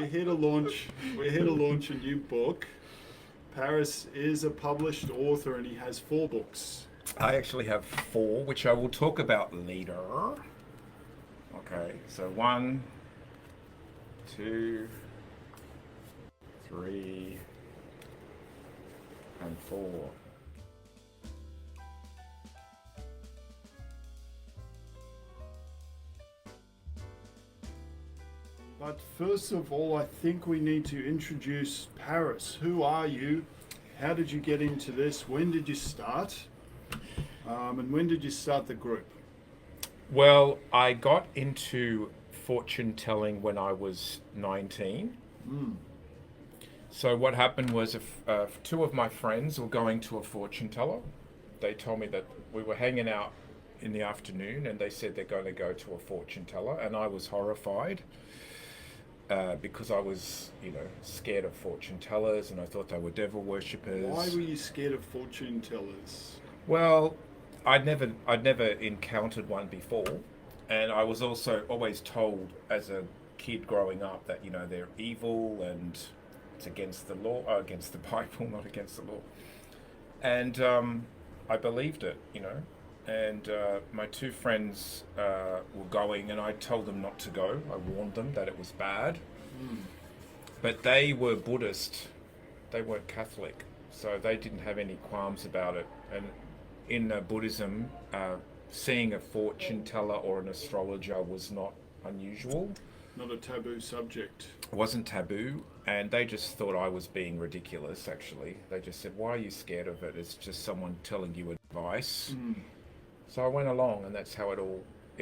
we're here to launch. We're here to launch a new book. Paris is a published author, and he has 4 books. I actually have 4, which I will talk about later. Okay, so 1, 2, 3, and 4. But first of all, I think we need to introduce Paris. Who are you? How did you get into this? When did you start? And when did you start the group? Well, I got into fortune telling when I was 19. So what happened was, if 2 of my friends were going to a fortune teller, they told me that we were hanging out in the afternoon, and they said they're going to go to a fortune teller, and I was horrified. Because I was, scared of fortune tellers, and I thought they were devil worshippers. Why were you scared of fortune tellers? Well, I'd never encountered one before, and I was also always told as a kid growing up that they're evil and it's against the law, against the Bible, not against the law. And I believed it, And my 2 friends were going, and I told them not to go. I warned them that it was bad. But they were Buddhist. They weren't Catholic. So they didn't have any qualms about it. And in Buddhism, seeing a fortune teller or an astrologer was not unusual. Not a taboo subject. It wasn't taboo. And they just thought I was being ridiculous, actually. They just said, why are you scared of it? It's just someone telling you advice. So I went along, and that's how it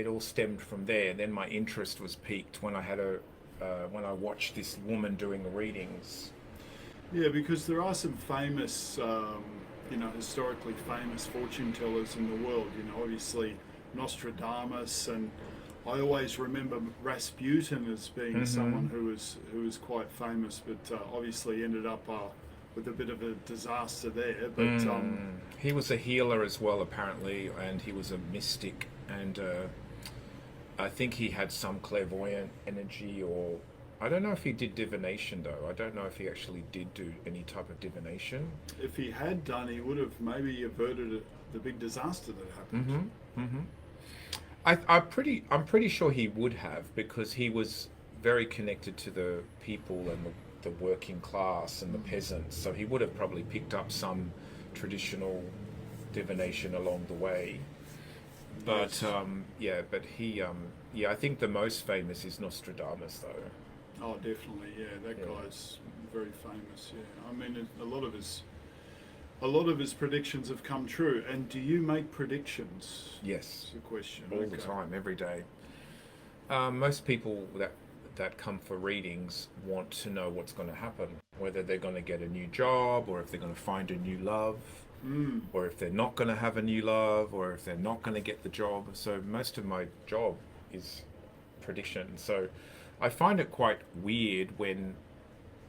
all stemmed from there. Then my interest was piqued when I watched this woman doing readings. Yeah, because there are some famous, historically famous fortune tellers in the world. Obviously Nostradamus, and I always remember Rasputin as being someone who was quite famous, but obviously ended up with a bit of a disaster there. But he was a healer as well, apparently, and he was a mystic, and I think he had some clairvoyant energy, or I don't know if he did divination though. I don't know if he actually did do any type of divination. If he had done, he would have maybe averted the big disaster that happened. I'm pretty sure he would have, because he was very connected to the people and the working class and the peasants, so he would have probably picked up some traditional divination along the way. But I think the most famous is Nostradamus, though. Oh, definitely, yeah. That guy's very famous. Yeah, I mean, a lot of his predictions have come true. And do you make predictions? Yes, That's the question. all the time, every day. Most people that come for readings want to know what's going to happen, whether they're going to get a new job, or if they're going to find a new love, or if they're not going to have a new love, or if they're not going to get the job. So most of my job is prediction. So I find it quite weird when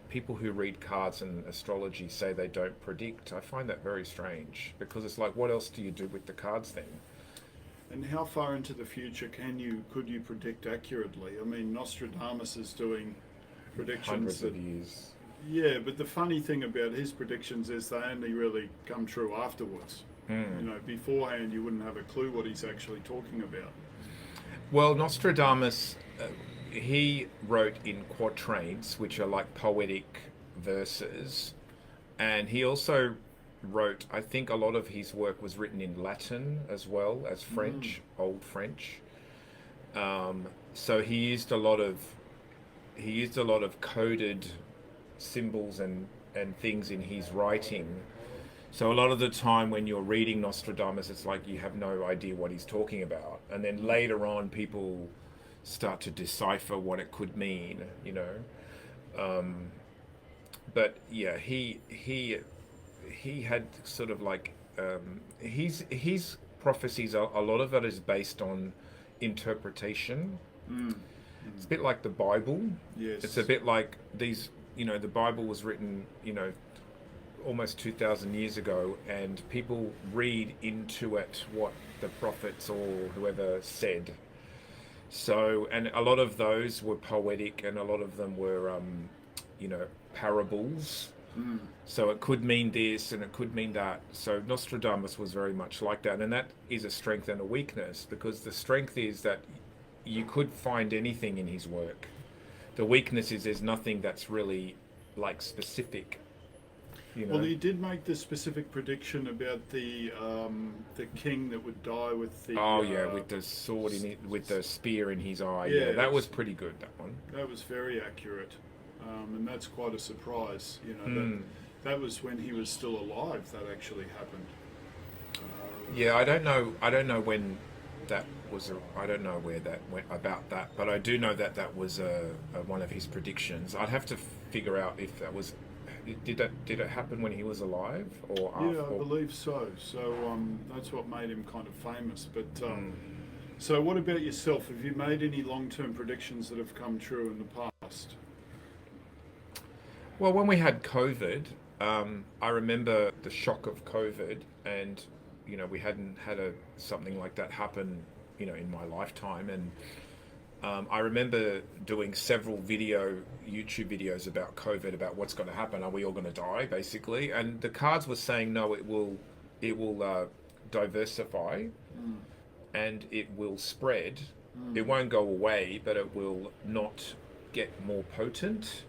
people who read cards and astrology say they don't predict. I find that very strange, because it's like, what else do you do with the cards then? And how far into the future could you predict accurately? I mean, Nostradamus is doing predictions Hundreds of years. Yeah, but the funny thing about his predictions is they only really come true afterwards. Beforehand you wouldn't have a clue what he's actually talking about. Well, Nostradamus, he wrote in quatrains, which are like poetic verses, and he also wrote, I think a lot of his work was written in Latin as well as French, Old French. So he used a lot of coded symbols and things in his writing. So a lot of the time when you're reading Nostradamus, it's like you have no idea what he's talking about, and then later on people start to decipher what it could mean, but yeah, he had sort of like his prophecies. A lot of it is based on interpretation. It's a bit like the Bible. Yes. It's a bit like these. The Bible was written, almost 2,000 years ago, and people read into it what the prophets or whoever said. So, and a lot of those were poetic, and a lot of them were, you know, parables. Mm. So it could mean this and it could mean that. So Nostradamus was very much like that. And that is a strength and a weakness, because the strength is that you could find anything in his work. The weakness is there's nothing that's really like specific, you know. Well, he did make the specific prediction about the king that would die with the. Oh yeah, with the sword in it, with the spear in his eye. Yeah, Yeah, that was pretty good. That one. That was very accurate, and that's quite a surprise. You know, Mm. that was when he was still alive. That actually happened. Yeah, I don't know. I don't know when that was. I don't know where that went about that, but I do know that that was one of his predictions. I'd have to figure out if that was. Did it happen when he was alive or after? Yeah, I believe so. So that's what made him kind of famous. But Mm. so, what about yourself? Have you made any long-term predictions that have come true in the past? Well, when we had COVID, I remember the shock of COVID, and you know we hadn't had something like that happen, you know, in my lifetime, and I remember doing several YouTube videos about COVID, about what's going to happen. Are we all going to die, basically? And the cards were saying no, it will diversify, and it will spread. It won't go away, but it will not get more potent.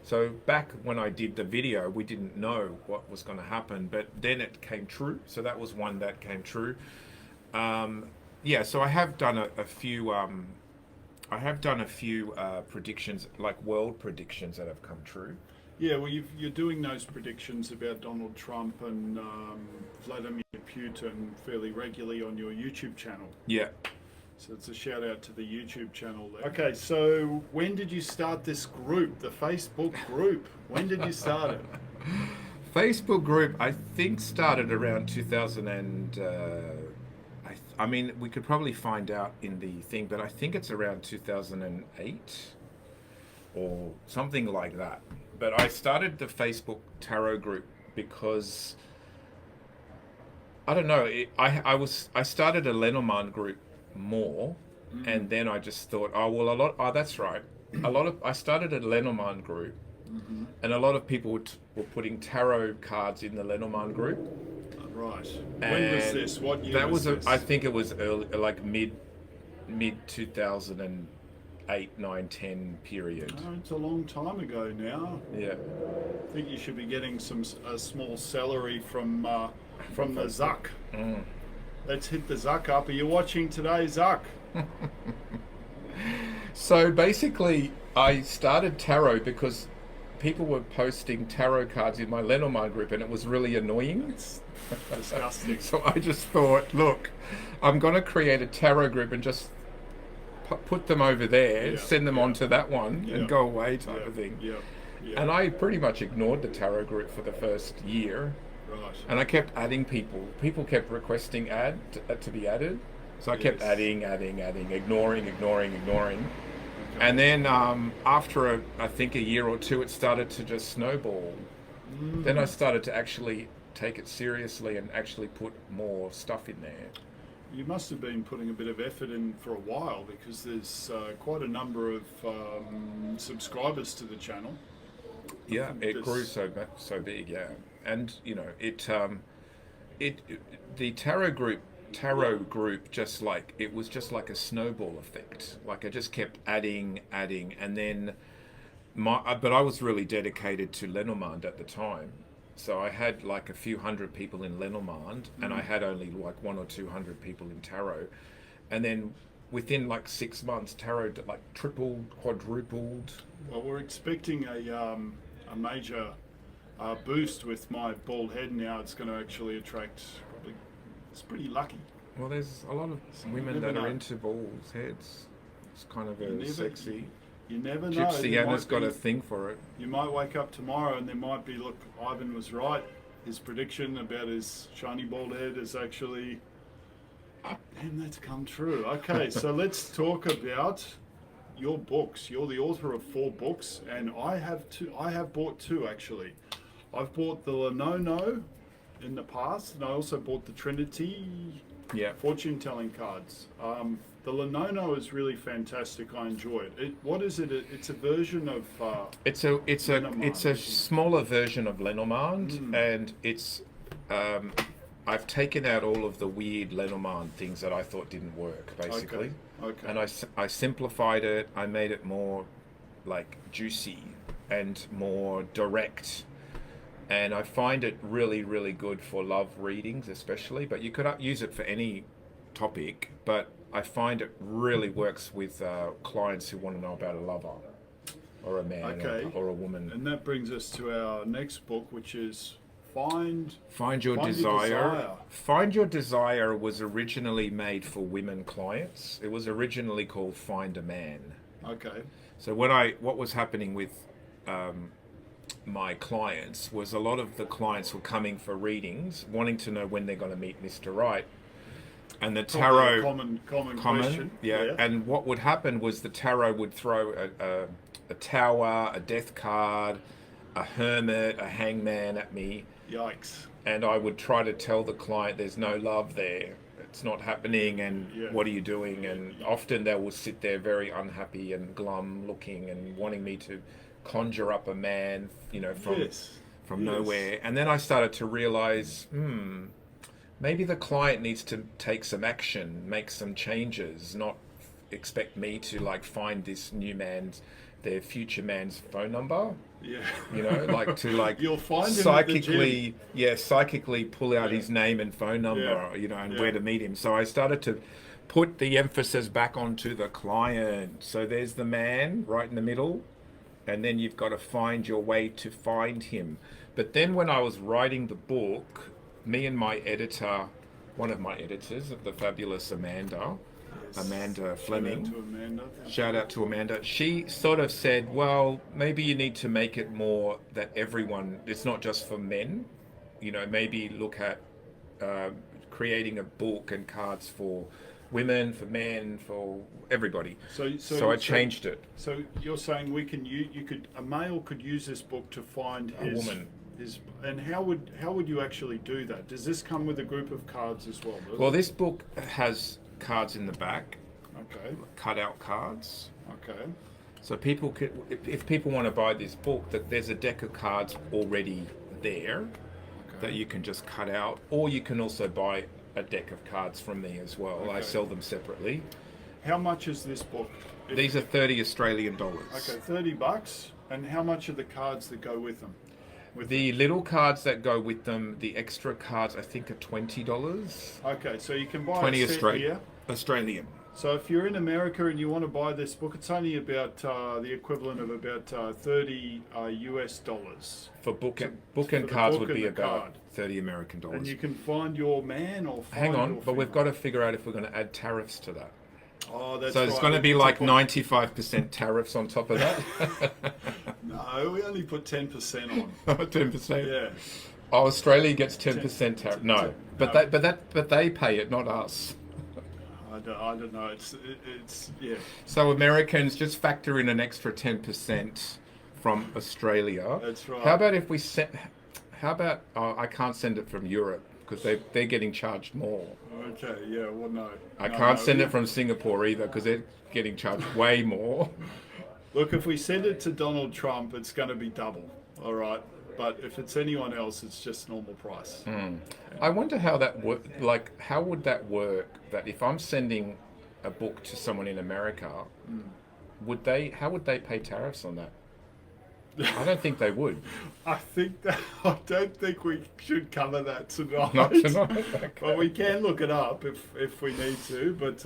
So back when I did the video, we didn't know what was going to happen, but then it came true. So that was one that came true. Yeah, so I have done a few. I have done a few predictions, like world predictions that have come true. Yeah, well, you're doing those predictions about Donald Trump and Vladimir Putin fairly regularly on your YouTube channel. Yeah. So it's a shout out to the YouTube channel there. Okay, so when did you start this group, the Facebook group? When did you start it? Facebook group, I think, started around 2000 and... I mean, we could probably find out in the thing, but I think it's around 2008 or something like that. But I started the Facebook tarot group because I don't know. I started a Lenormand group more, and then I just thought, oh well, that's right. I started a Lenormand group, and a lot of people were putting tarot cards in the Lenormand group. Right. When was this? What year that was was? this? I think it was early, like mid 2008, 9, 10 period. Oh, it's a long time ago now. Yeah. I think you should be getting a small salary from the Zuck. Mm. Let's hit the Zuck up. Are you watching today, Zuck? So basically, I started tarot because people were posting tarot cards in my Lenormand group, and it was really annoying. It's disgusting. So I just thought, look, I'm going to create a tarot group and just put them over there, Yeah, send them yeah. onto that one, Yeah. and go away type of thing. Yeah. Yeah. And I pretty much ignored the tarot group for the first year. Right. And I kept adding people. People kept requesting to be added. So I kept Yes. adding, ignoring. And then after I think a year or two, it started to just snowball. Then I started to actually take it seriously and actually put more stuff in there. You must have been putting a bit of effort in for a while, because there's quite a number of subscribers to the channel. Yeah, it grew so big, yeah. And you know, the tarot group just like, it was just like a snowball effect. Like I just kept adding, and then but I was really dedicated to Lenormand at the time. So I had like a few hundred people in Lenormand, and I had only like 100 or 200 people in tarot. And then within like 6 months, tarot like tripled, quadrupled. Well, we're expecting a major boost with my bald head now. It's going to actually attract probably. It's pretty lucky. Well, there's a lot of women never that are know. into balls heads. It's kind of never- sexy. You never know. Gypsy There Anna's might got be- a thing for it. You might wake up tomorrow and there might be, look, Ivan was right. His prediction about his shiny bald head is actually, and that's come true. Okay, so let's talk about your books. You're the author of 4 books, and I have bought 2 actually. I've bought the Lenono in the past, and I also bought the Trinity Yeah. fortune telling cards. The Lenono is really fantastic. I enjoy it. What is it? It's a version of. Lenormand, It's a isn't it? smaller version of Lenormand, and it's I've taken out all of the weird Lenormand things that I thought didn't work, basically. Okay. And I simplified it. I made it more like juicy and more direct. And I find it really, really good for love readings, especially. But you could use it for any topic. But I find it really works with clients who want to know about a lover, or a man, or a woman. And that brings us to our next book, which is Find Your Your Desire. Desire. Find Your Desire was originally made for women clients. It was originally called Find a Man. Okay. So what was happening with my clients was a lot of the clients were coming for readings, wanting to know when they're going to meet Mr. Right. And the tarot, common question. yeah. And what would happen was the tarot would throw a tower, a death card, a hermit, a hangman at me. Yikes. And I would try to tell the client there's no love there. It's not happening, and what are you doing? And often they will sit there very unhappy and glum looking and wanting me to conjure up a man, from nowhere. And then I started to realize, maybe the client needs to take some action, make some changes, not expect me to find this new their future man's phone number. Yeah. You'll find him psychically, psychically pull out his name and phone number, and where to meet him. So I started to put the emphasis back onto the client. So there's the man right in the middle, and then you've got to find your way to find him. But then when I was writing the book, me and my editor, one of my editors, the fabulous Amanda Fleming. Shout out to Amanda. She sort of said, well, maybe you need to make it more that everyone, it's not just for men. Maybe look at creating a book and cards for women, for men, for everybody. So I changed it. So you're saying a male could use this book to find a woman. And how would you actually do that? Does this come with a group of cards as well? Well, this book has cards in the back. Okay. Cut out cards. Okay. So people could, if people want to buy this book, that there's a deck of cards already there that you can just cut out, or you can also buy a deck of cards from me as well. I sell them separately. How much is this book? These are 30 Australian dollars. Okay, $30. And how much are the cards that go with them? The little cards that go with them, the extra cards, I think are $20. Okay, so you can buy 20 a set here. Australian. So if you're in America and you want to buy this book, it's only about the equivalent of about $30 US dollars. For book and cards would be about $30 American dollars. And you can find your man or find Hang on, your but we've got to figure out if we're going to add tariffs to that. Oh, that's so right. it's going to be like 95% tariffs on top of that. No, we only put 10% on. 10%. Yeah. Oh, Australia gets 10% tariff. No, but they pay it, not us. I don't know. It's yeah. So Americans just factor in an extra 10% from Australia. That's right. How about if we I can't send it from Europe because they're getting charged more. Okay, yeah, well, no. I can't send it from Singapore either because they're getting charged way more. Look, if we send it to Donald Trump, it's going to be double, all right? But if it's anyone else, it's just normal price. I wonder how that how would that work? That if I'm sending a book to someone in America, how would they pay tariffs on that? I don't think they would. I don't think we should cover that tonight. Not tonight. Okay. But we can look it up if we need to. But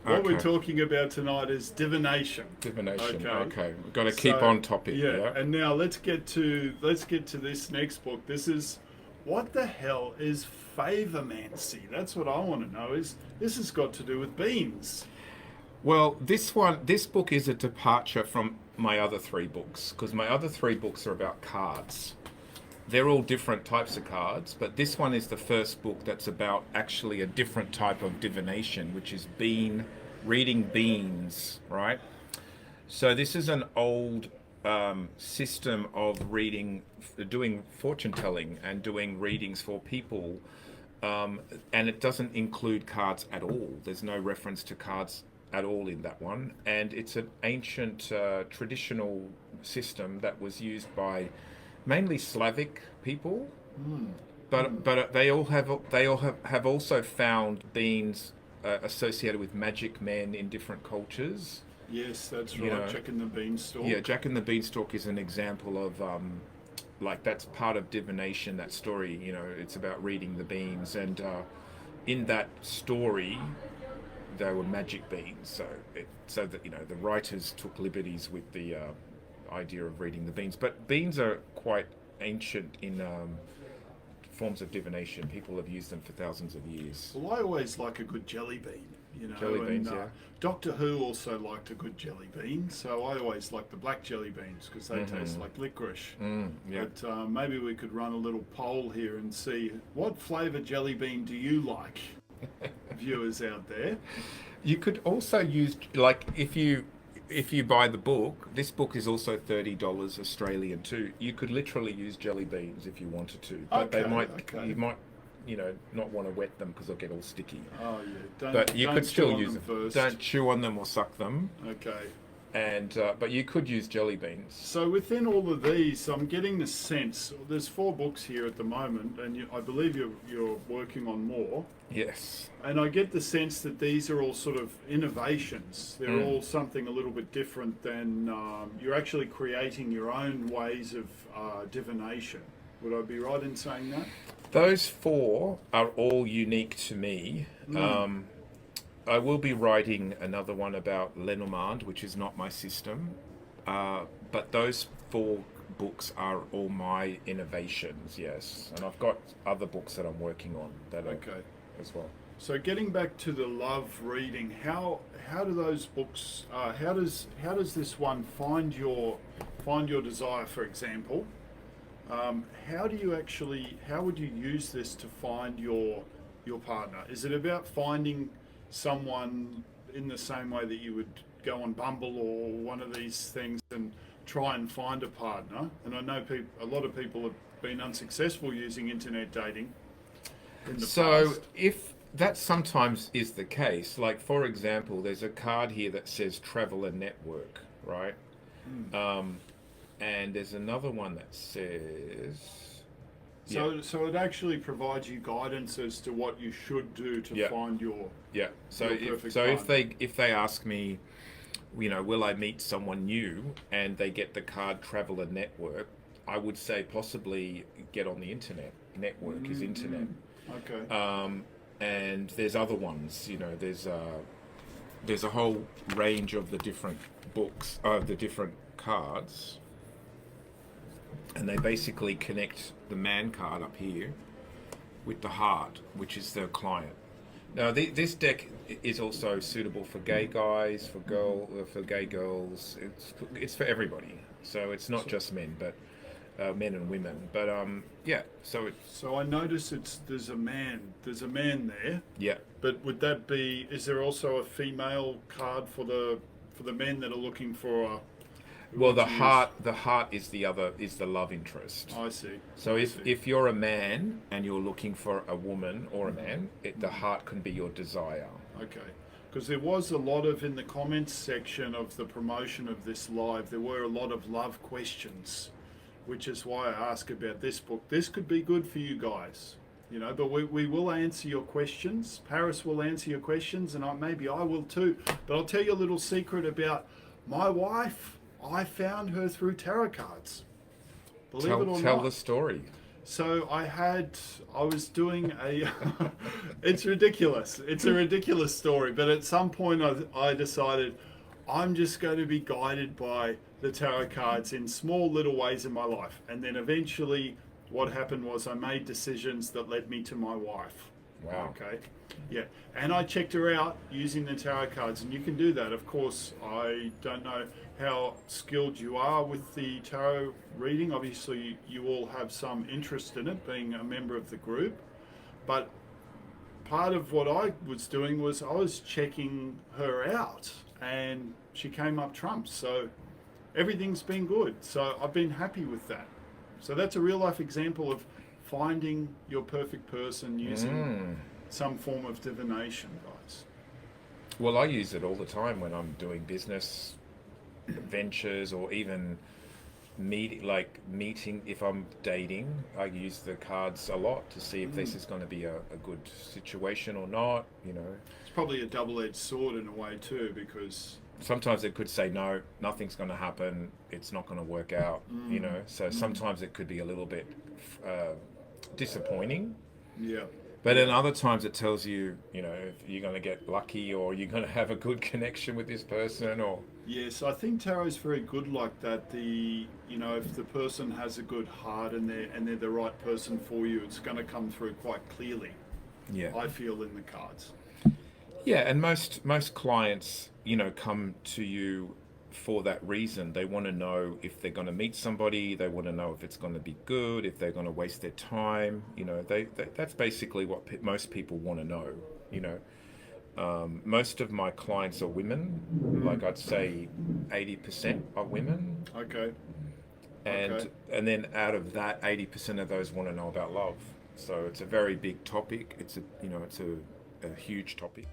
what we're talking about tonight is divination. Divination. Okay. We've got to keep on topic. Yeah. And now let's get to this next book. This is, what the hell is favomancy? That's what I want to know. This has got to do with beans. Well, this book is a departure from my other three books, because my other three books are about cards. They're all different types of cards, but this one is the first book that's about actually a different type of divination, which is reading beans, right? So this is an old system of doing fortune telling and doing readings for people and it doesn't include cards at all. There's no reference to cards at all in that one, and it's an ancient traditional system that was used by mainly Slavic people, but they all have also found beings associated with magic men in different cultures. Yes, that's You right. know, Jack and the Beanstalk. yeah, Jack and the Beanstalk is an example of like that's part of divination. That story, it's about reading the beans, and in that story, they were magic beans. So that the writers took liberties with the idea of reading the beans. But beans are quite ancient in forms of divination. People have used them for thousands of years. Well, I always like a good jelly bean, Jelly beans, and yeah. Doctor Who also liked a good jelly bean, so I always like the black jelly beans because they taste like licorice. Yeah. But maybe we could run a little poll here and see what flavour jelly bean do you like, viewers out there. You could also use, like, if you buy the book. This book is also $30 Australian too. You could literally use jelly beans if you wanted to, but Okay, okay. you might not want to wet them because they'll get all sticky. Oh yeah, But you don't could still chew on use them. first. Don't chew on them or suck them. Okay. And but you could use jelly beans. So within all of these, I'm getting the sense there's 4 books here at the moment, and I believe you're working on more. Yes. And I get the sense that these are all sort of innovations. They're all something a little bit different than you're actually creating your own ways of divination. Would I be right in saying that? Those 4 are all unique to me. I will be writing another one about Lenormand, which is not my system. But those 4 books are all my innovations, yes. And I've got other books that I'm working on that are Okay. as well. So getting back to the love reading, how do those books? How does this one find your desire, for example? How would you use this to find your partner? Is it about finding someone in the same way that you would go on Bumble or one of these things and try and find a partner? And I know a lot of people have been unsuccessful using internet dating in the past. If that sometimes is the case, like for example, there's a card here that says Traveler Network, right? And there's another one that says. So it actually provides you guidance as to what you should do to find your So your perfect if they ask me, will I meet someone new, and they get the card Traveler Network, I would say possibly get on the internet. Network is internet. Okay. And there's other ones. There's a whole range of the different books, the different cards, and they basically connect the man card up here with the heart, which is the client. Now, this deck is also suitable for gay guys, for gay girls. It's for everybody. So it's not just men, but men and women. But So I notice there's a man there. Yeah. But would that be? Is there also a female card for the men that are looking for a? Well, the heart is the love interest. I see. So I if you're a man and you're looking for a woman or a man, the heart can be your desire. Okay. Because there was a lot of, in the comments section of the promotion of this live, there were a lot of love questions, which is why I ask about this book. This could be good for you guys, but we will answer your questions. Paris will answer your questions, and maybe I will too. But I'll tell you a little secret about my wife. I found her through tarot cards. Believe it or not. Tell the story. So I was doing it's ridiculous. It's a ridiculous story. But at some point I decided I'm just going to be guided by the tarot cards in small little ways in my life. And then eventually what happened was I made decisions that led me to my wife. Wow. Okay. Yeah. And I checked her out using the tarot cards, and you can do that. Of course, I don't know how skilled you are with the tarot reading. Obviously, you all have some interest in it, being a member of the group. But part of what I was doing was I was checking her out, and she came up trumps. So everything's been good. So I've been happy with that. So that's a real life example of finding your perfect person using some form of divination, guys. Well, I use it all the time when I'm doing business ventures, or even meeting. If I'm dating, I use the cards a lot to see if this is going to be a good situation or not. It's probably a double-edged sword in a way too, because Sometimes it could say no, nothing's going to happen, it's not going to work out. So sometimes it could be a little bit disappointing. yeah. But then other times it tells you, if you're going to get lucky, or you're going to have a good connection with this person, or Yes, I think tarot's very good like that. If the person has a good heart and they're the right person for you, it's going to come through quite clearly. yeah, I feel in the cards. yeah. And most clients, come to you for that reason. They want to know if they're going to meet somebody. They want to know if it's going to be good, if they're going to waste their time. That's basically what most people want to know. Most of my clients are women. Like I'd say 80% are women. Okay. And then out of that, 80% of those want to know about love. So it's a very big topic. It's a huge topic.